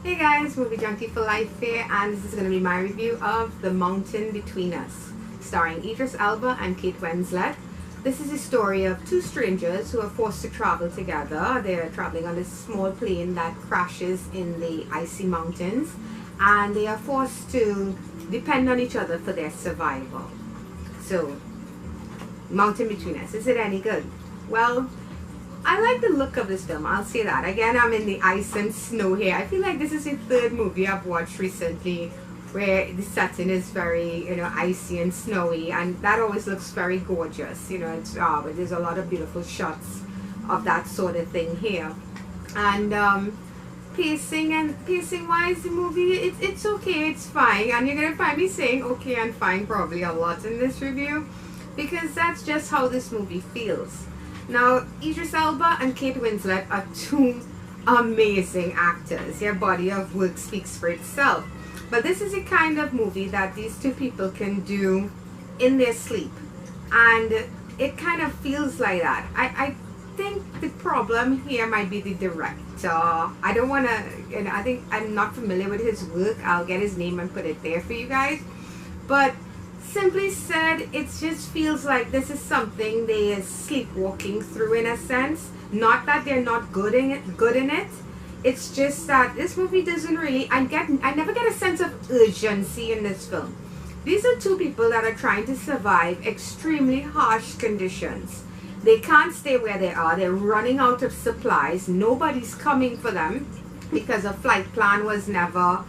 Hey guys, Movie Junkie for Life here, and this is going to be my review of The Mountain Between Us, starring Idris Elba and Kate Winslet. This is a story of two strangers who are forced to travel together. They're traveling on a small plane that crashes in the icy mountains, and they are forced to depend on each other for their survival. So, Mountain Between Us, is it any good? Well, I like the look of this film, I'll say that. Again, I'm in the ice and snow here. I feel like this is the third movie I've watched recently where the setting is very, icy and snowy, and that always looks very gorgeous. But there's a lot of beautiful shots of that sort of thing here. And pacing wise, the movie, it's okay, it's fine. And you're going to find me saying okay and fine probably a lot in this review, because that's just how this movie feels. Now, Idris Elba and Kate Winslet are two amazing actors. Their body of work speaks for itself. But this is a kind of movie that these two people can do in their sleep. And it kind of feels like that. I think the problem here might be the director. I don't want to, I think I'm not familiar with his work. I'll get his name and put it there for you guys. But simply said, it just feels like this is something they are sleepwalking through in a sense. Not that they're not good in it. It's just that this movie doesn't really, I never get a sense of urgency in this film. These are two people that are trying to survive extremely harsh conditions. They can't stay where they are. They're running out of supplies. Nobody's coming for them because a flight plan was never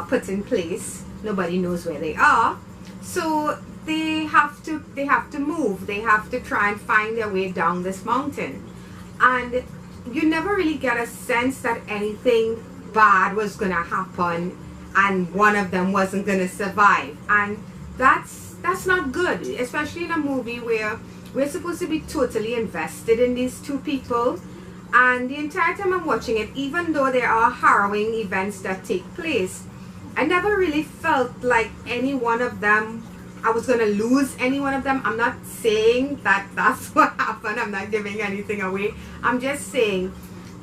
put in place. Nobody knows where they are. So they have to move. They have to try and find their way down this mountain. And you never really get a sense that anything bad was going to happen and one of them wasn't going to survive. And that's not good, especially in a movie where we're supposed to be totally invested in these two people. And the entire time I'm watching it, even though there are harrowing events that take place, I never really felt like any one of them, I was going to lose any one of them. I'm not saying that that's what happened. I'm not giving anything away. I'm just saying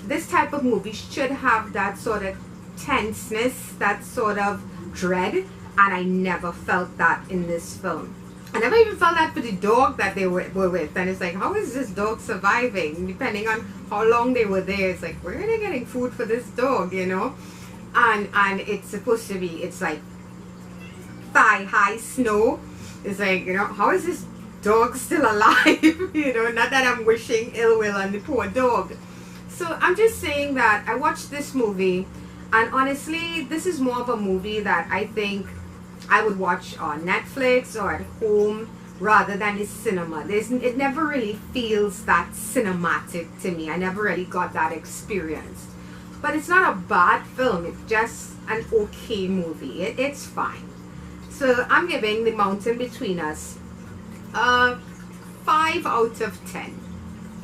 this type of movie should have that sort of tenseness, that sort of dread. And I never felt that in this film. I never even felt that for the dog that they were with. And it's like, how is this dog surviving? Depending on how long they were there, it's like, where are they getting food for this dog, And it's supposed to be, it's like thigh-high snow. It's like, how is this dog still alive? Not that I'm wishing ill will on the poor dog. So I'm just saying that I watched this movie, and honestly, this is more of a movie that I think I would watch on Netflix or at home rather than the cinema. It never really feels that cinematic to me. I never really got that experience. But it's not a bad film. It's just an okay movie. It's fine. So I'm giving The Mountain Between Us 5 out of 10.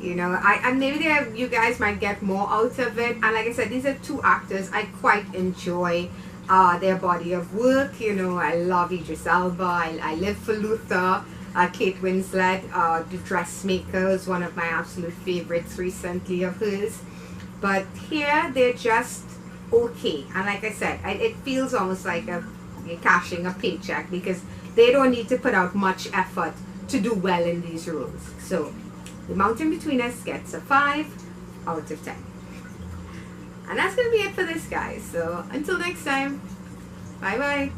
And maybe you guys might get more out of it. And like I said, these are two actors I quite enjoy their body of work. I love Idris Elba. I live for Luther. Kate Winslet, the dressmaker, is one of my absolute favorites recently of hers. But here they're just okay. And like I said, it feels almost like you're cashing a paycheck, because they don't need to put out much effort to do well in these roles. So The Mountain Between Us gets a 5 out of 10. And that's going to be it for this, guys. So until next time, bye bye.